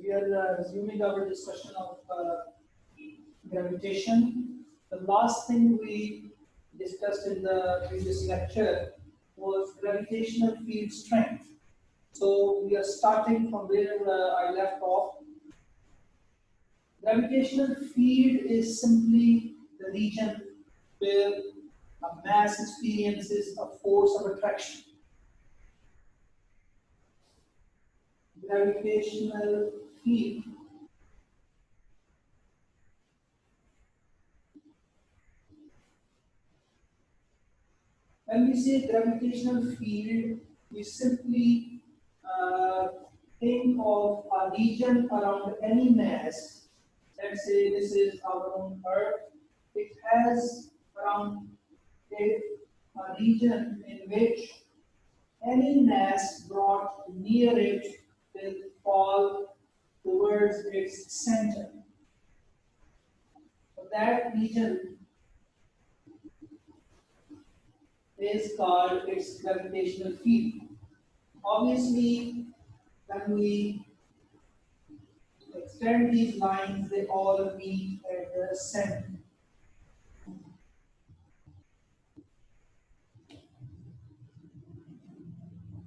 We are resuming our discussion of gravitation. The last thing we discussed in the previous lecture was gravitational field strength. So we are starting from where I left off. Gravitational field is simply the region where a mass experiences a force of attraction. Gravitational field. When we say gravitational field, we simply uh, think of a region around any mass. Let's say this is our own Earth. It has around it a region in which any mass brought near it will fall towards its center. So that region is called its gravitational field. Obviously, when we extend these lines, they all meet at the center.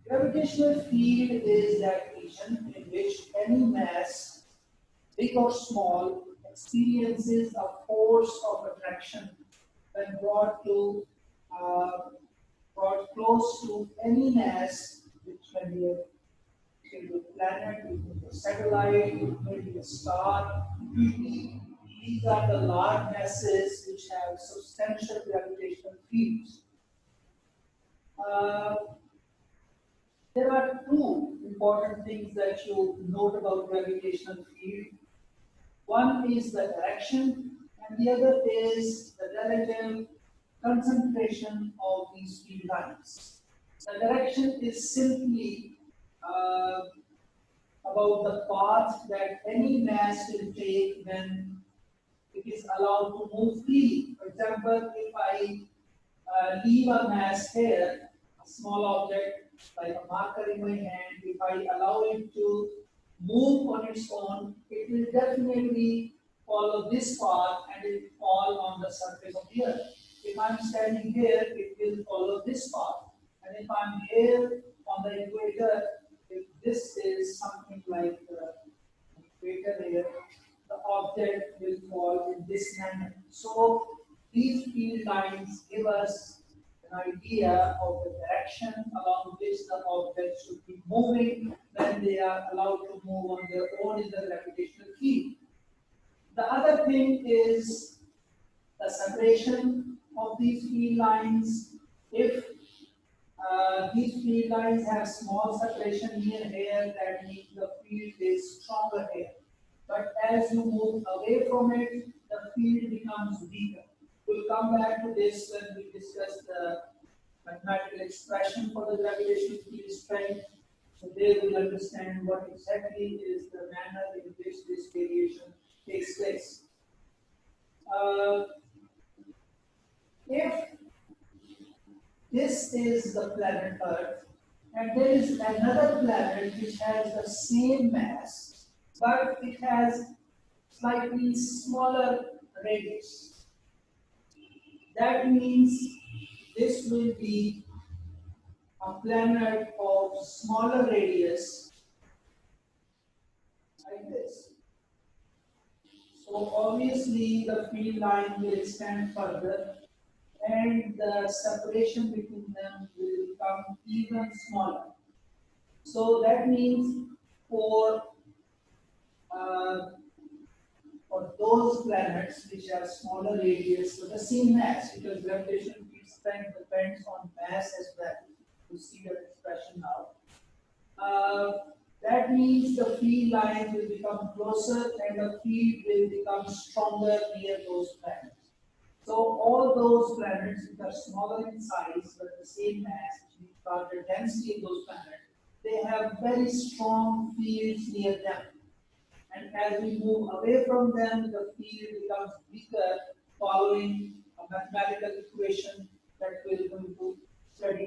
Gravitational field is that region in which any mass, big or small, experiences a force of attraction when uh, brought close to any mass, which can be a planet, it may be a satellite, it may be a star. Usually, these are the large masses which have substantial gravitational fields. Uh, there are two important things that you note about gravitational field. One is the direction, and the other is the relative concentration of these field lines. The direction is simply uh, about the path that any mass will take when it is allowed to move freely. For example, if I leave a mass here, a small object like a marker in my hand, if I allow it to move on its own, it will definitely follow this path and it will fall on the surface of the earth. If I'm standing here, it will follow this path. And if I'm here on the equator, if this is something like the equator here, the object will fall in this manner. So these field lines give us an idea of the direction along which the object should be moving when they are allowed to move on their own in the gravitational field. The other thing is the separation of these field lines. If these field lines have small separation near here, that means the field is stronger here. But as you move away from it, the field becomes weaker. We'll come back to this when we discuss the mathematical expression for the gravitational field strength. So there we'll understand what exactly is the manner in which this variation takes place. If this is the planet Earth, and there is another planet which has the same mass, but it has slightly smaller radius. That means this will be a planet of smaller radius, like this. So obviously the field line will extend further and the separation between them will become even smaller. So that means for uh, for those planets which have smaller radius but the same mass, because gravitational field strength depends on mass as well. You see that expression now. That means the field lines will become closer and the field will become stronger near those planets. So all those planets which are smaller in size but the same mass, which means larger density in those planets, they have very strong fields near them. And as we move away from them, the field becomes weaker following a mathematical equation that we're going to study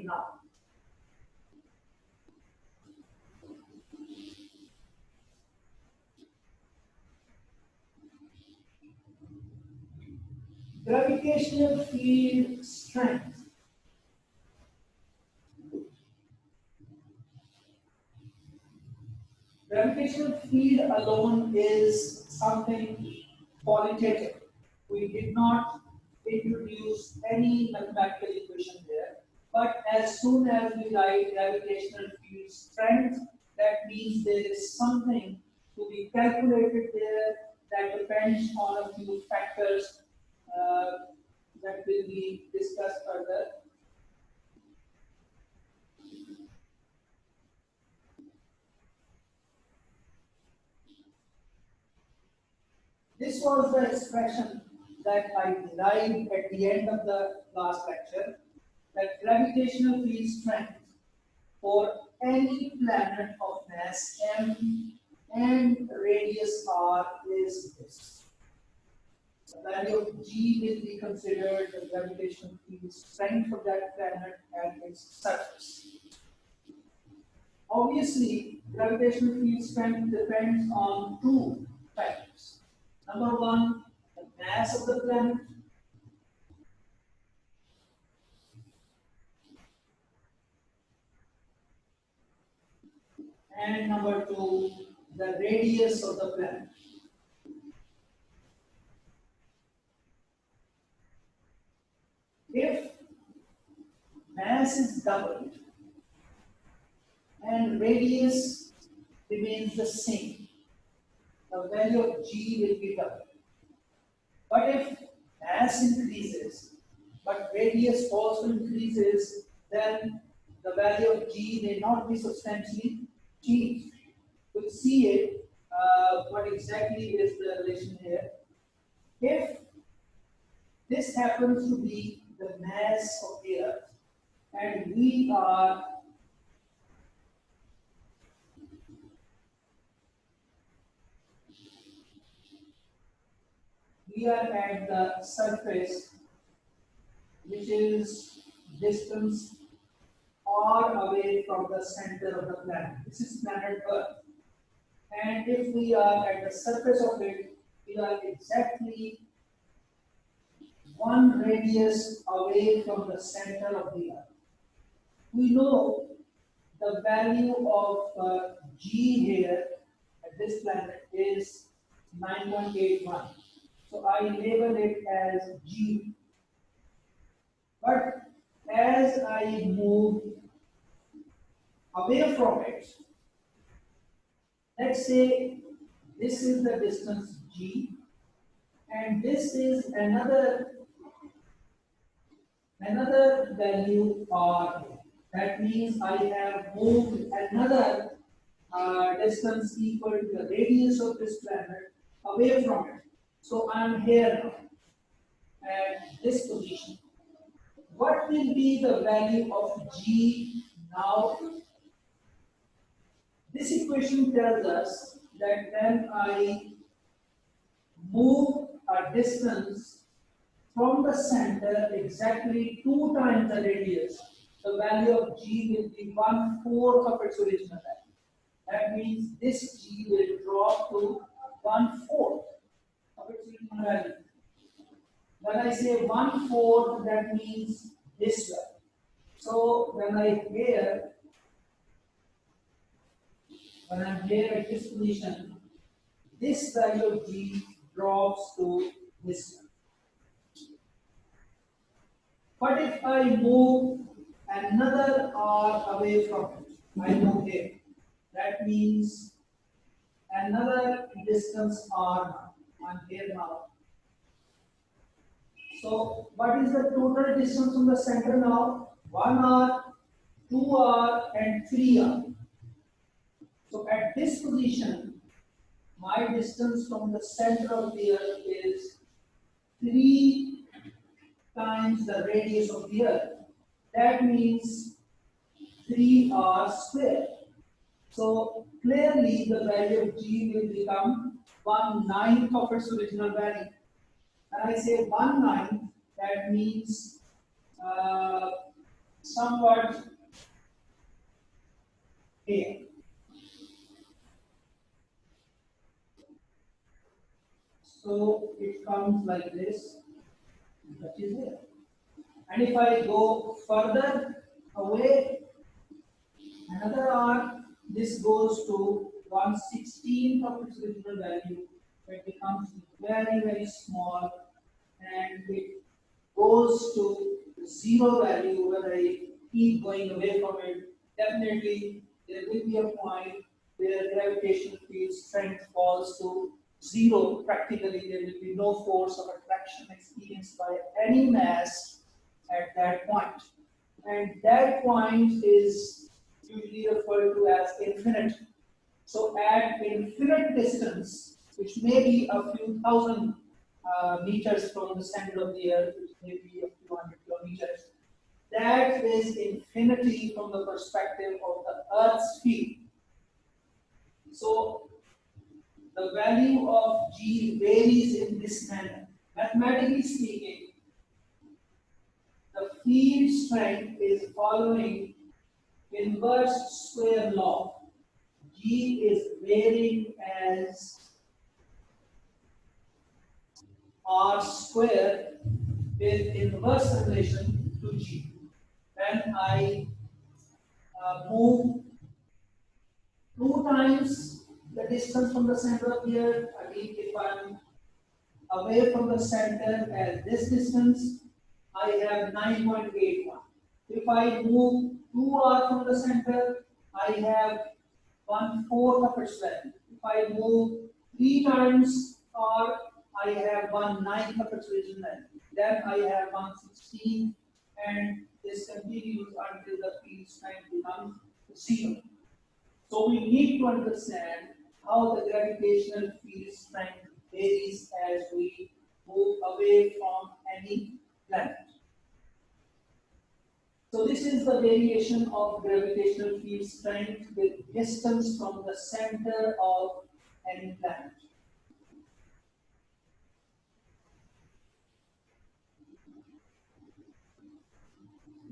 Gravitational field strength. Gravitational field alone is something qualitative. We did not introduce any mathematical equation there. But as soon as we write gravitational field strength, that means there is something to be calculated there that depends on a few factors uh, that will be discussed further. This was the expression that I derived at the end of the last lecture, that gravitational field strength for any planet of mass m and radius r is this. The value of g will be considered the gravitational field strength of that planet and its surface. Obviously, gravitational field strength depends on two factors. Number one, the mass of the planet. And number two, the radius of the planet. If mass is doubled and radius remains the same, the value of g will be doubled. But if mass increases, but radius also increases, then the value of g may not be substantially changed. We'll see it, what exactly is the relation here. If this happens to be the mass of the Earth, and we are at the surface, which is distance r away from the center of the planet. This is planet Earth. And if we are at the surface of it, we are exactly one radius away from the center of the Earth. We know the value of g here at this planet is 9.81. So I label it as g. But as I move away from it, let's say this is the distance g, and this is another value r. That means I have moved another distance equal to the radius of this planet away from it. So I am here now at this position. What will be the value of g now? This equation tells us that when I move a distance from the center exactly 2 times the radius, the value of g will be 1/4 of its original value. That means this g will drop to 1/4 of its original value. When I say 1/4, that means this way. So when I'm here at this position, this value of g drops to this one. But if I move another r away from it, I move here. That means another distance r now. I'm here now. So what is the total distance from the center now? 1r, 2r, and 3r. So at this position, my distance from the center of the Earth is 3 times the radius of the Earth. That means 3r squared. So clearly the value of g will become 1/9 of its original value. And I say 1/9, that means somewhat here. So it comes like this. which is here. And if I go further away, another arc, this goes to 1/16th of its original value. It becomes very, very small, and it goes to zero value when I keep going away from it. Definitely, there will be a point where gravitational field strength falls to zero. Practically, there will be no force of attraction experienced by any mass at that point. And that point is usually referred to as infinite. So at infinite distance, which may be a few thousand meters from the center of the Earth, which may be a few hundred kilometers, that is infinity from the perspective of the Earth's field. So the value of G varies in this manner. Mathematically speaking, the field strength is following inverse square law. G is varying as R square with inverse relation to G. When I move 2 times the distance from the center of the Earth, again if I'm away from the center at this distance, I have 9.81. If I move 2r from the center, I have 1/4 of its length. If I move 3 times r, I have 1/9 of its original length. Then I have 1/16, and this continues until the field strength becomes 0. So we need to understand how the gravitational field strength varies as we move away from any planet. So this is the variation of gravitational field strength with distance from the center of any planet.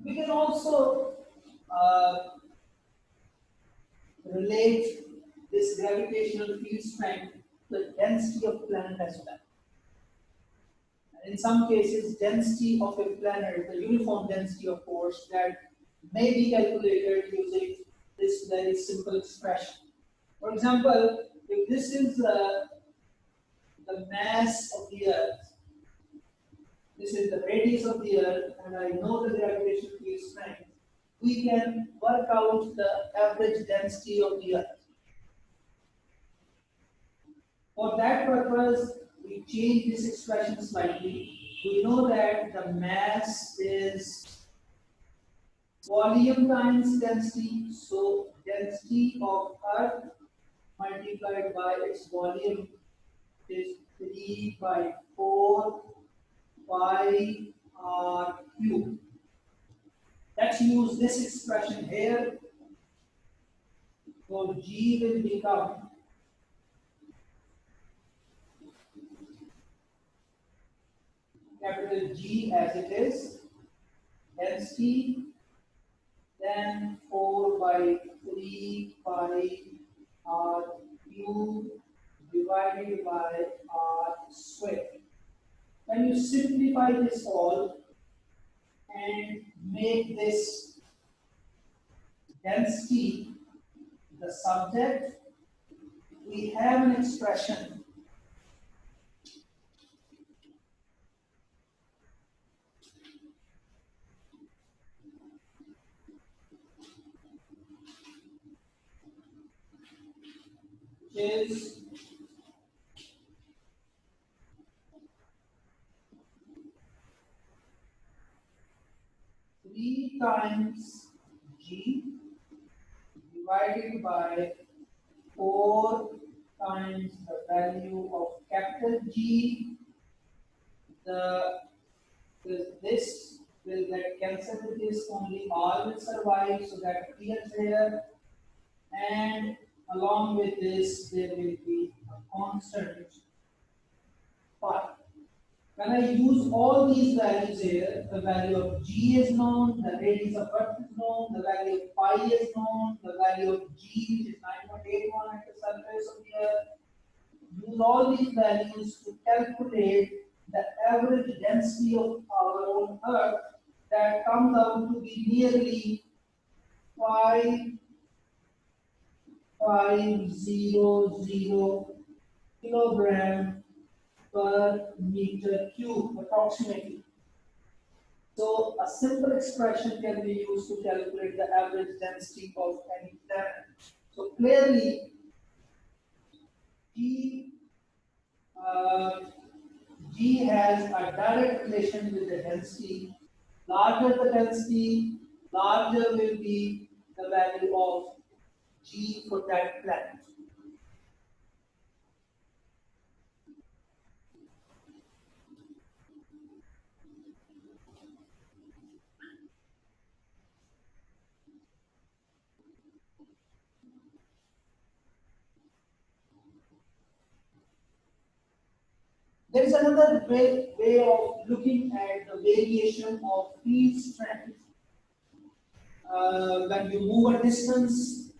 We can also relate this gravitational field strength to the density of planet as well. In some cases, density of a planet, the uniform density of course, that may be calculated using this very simple expression. For example, if this is the mass of the Earth, this is the radius of the Earth, and I know the gravitational field strength, we can work out the average density of the Earth. For that purpose, we change this expression slightly. We know that the mass is volume times density, so density of Earth multiplied by its volume is 3 by 4 pi r cubed. Let's use this expression here. So G will become capital G as it is, density, then 4 by 3 pi r cubed divided by r squared. When you simplify this all and make this density the subject, we have an expression which is three times G divided by 4 times the value of capital G. This will get cancelled with this, only R will survive, so that appears here. And along with this, there will be a constant pi. When I use all these values here, the value of G is known, the radius of Earth is known, the value of pi is known, the value of G, which is 9.81 at the surface of the Earth. Use all these values to calculate the average density of on Earth that come down to be nearly 5,500 kilogram per meter cube approximately. So a simple expression can be used to calculate the average density of any planet. So clearly, G, uh, G has a direct relation with the density. Larger the density, larger will be the value of G for that planet. There is another way of looking at the variation of field strength when you move a distance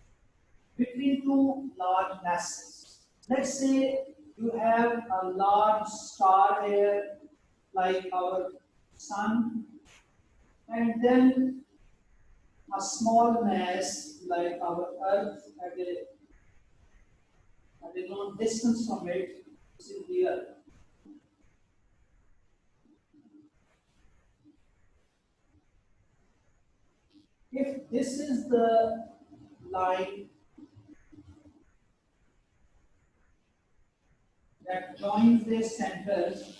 between two large masses. Let's say you have a large star here, like our sun, and then a small mass like our Earth at a known distance from it, which is the Earth. If this is the line that joins their centers,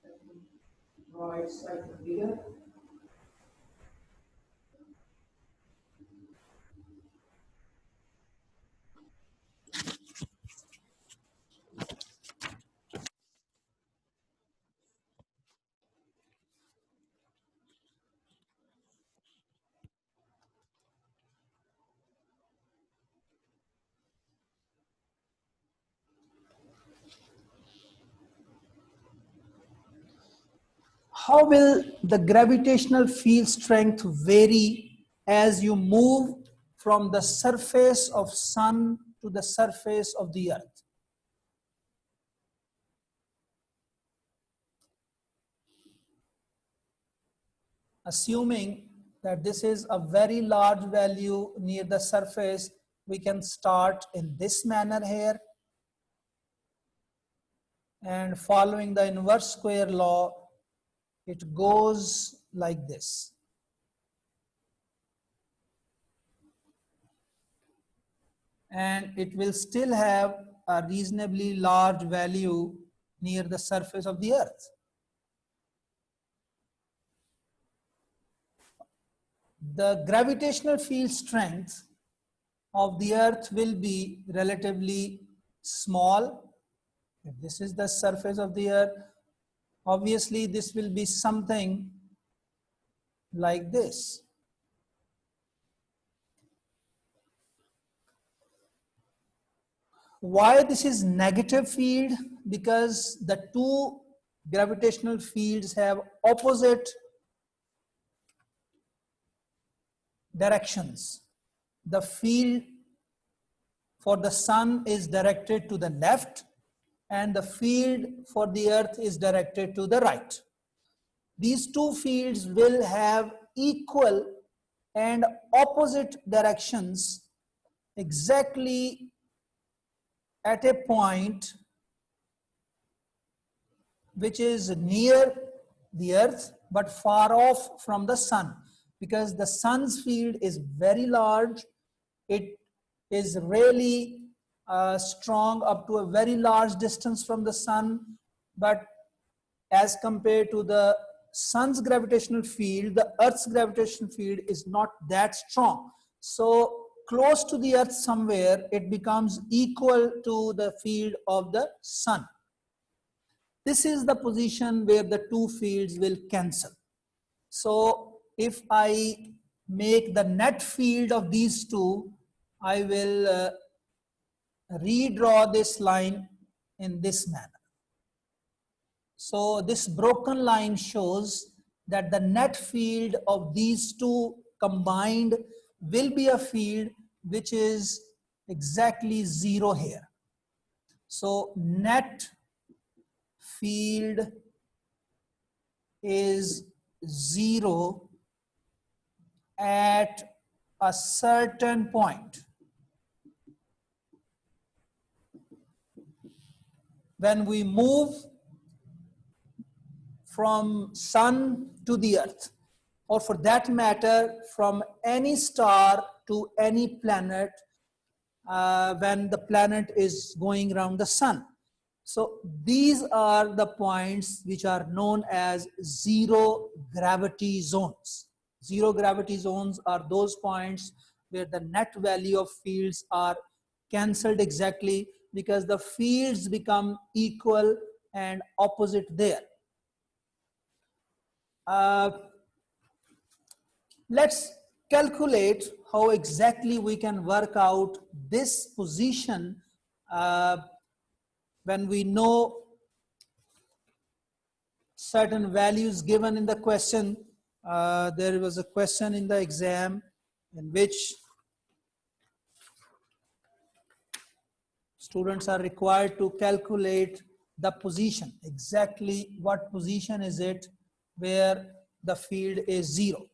let me draw it slightly bigger. How will the gravitational field strength vary as you move from the surface of sun to the surface of the Earth? Assuming that this is a very large value near the surface, we can start in this manner here, and following the inverse square law, it goes like this. And it will still have a reasonably large value near the surface of the Earth. The gravitational field strength of the Earth will be relatively small. If this is the surface of the Earth, obviously this will be something like this. Why this is negative field? Because the two gravitational fields have opposite directions. The field for the sun is directed to the left, and the field for the Earth is directed to the right. These two fields will have equal and opposite directions exactly at a point which is near the Earth but far off from the sun, because the sun's field is very large. It is really strong up to a very large distance from the sun, but as compared to the sun's gravitational field, the Earth's gravitational field is not that strong. So close to the Earth somewhere, it becomes equal to the field of the sun. This is the position where the two fields will cancel. So if I make the net field of these two, I will redraw this line in this manner. So this broken line shows that the net field of these two combined will be a field which is exactly zero here. So net field is 0 at a certain point. When we move from sun to the earth, or for that matter, from any star to any planet, when the planet is going around the sun. So these are the points which are known as zero gravity zones. Zero gravity zones are those points where the net value of fields are cancelled exactly, because the fields become equal and opposite there. Let's calculate how exactly we can work out this position when we know certain values given in the question. There was a question in the exam in which students are required to calculate the position. Exactly what position is it where the field is 0.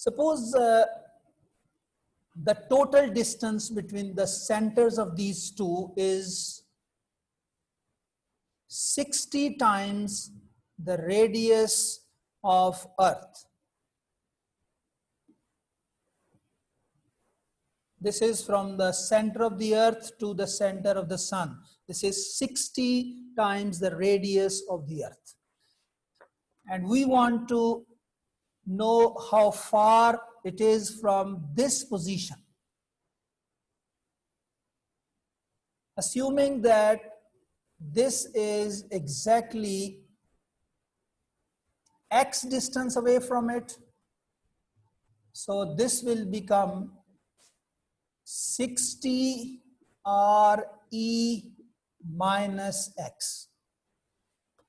Suppose the total distance between the centers of these two is 60 times the radius of Earth. This is from the center of the Earth to the center of the sun. This is 60 times the radius of the Earth. And we want to know how far it is from this position. Assuming that this is exactly x distance away from it, so this will become 60 RE minus x.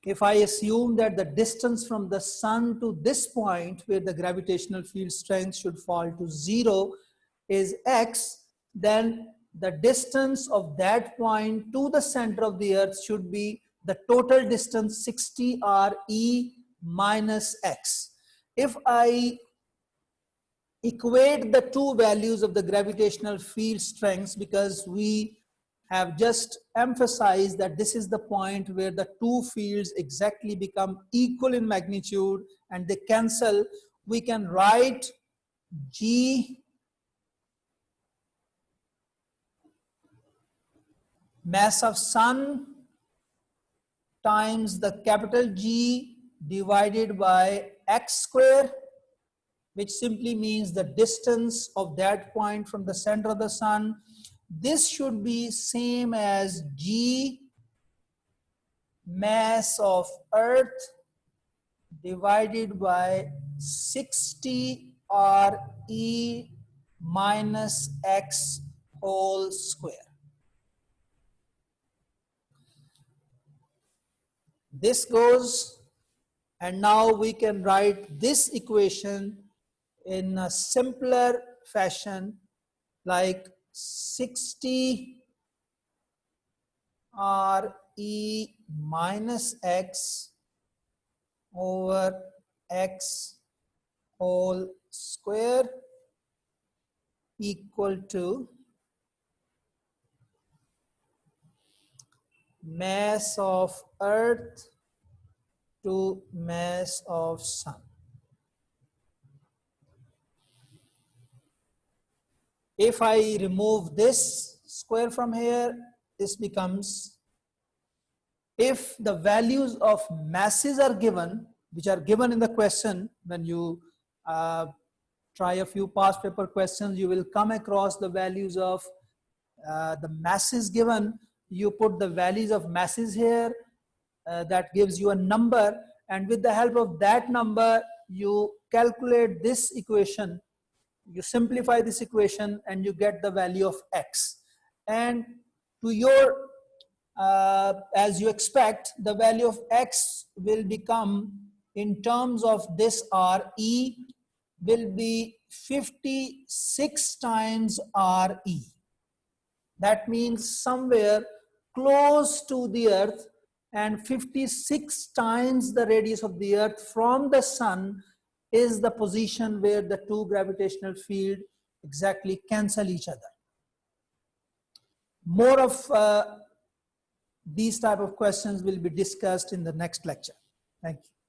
If I assume that the distance from the sun to this point where the gravitational field strength should fall to 0 is x, then the distance of that point to the center of the earth should be the total distance 60 RE minus x. If I equate the two values of the gravitational field strengths, because we have just emphasized that this is the point where the two fields exactly become equal in magnitude and they cancel, we can write G mass of sun times the capital G divided by x square, which simply means the distance of that point from the center of the sun. This should be same as G mass of earth divided by 60 RE minus x whole square. This goes, and now we can write this equation in a simpler fashion, like 60 RE minus x over x whole square equal to mass of earth to mass of sun. If I remove this square from here, this becomes, if the values of masses are given, which are given in the question, when you try a few past paper questions, you will come across the values of the masses given. You put the values of masses here, that gives you a number, and with the help of that number you calculate this equation, you simplify this equation and you get the value of x. And to your as you expect, the value of x will become, in terms of this r, e will be 56 times re. That means somewhere close to the earth, and 56 times the radius of the earth from the sun is the position where the two gravitational fields exactly cancel each other. More of these type of questions will be discussed in the next lecture. Thank you.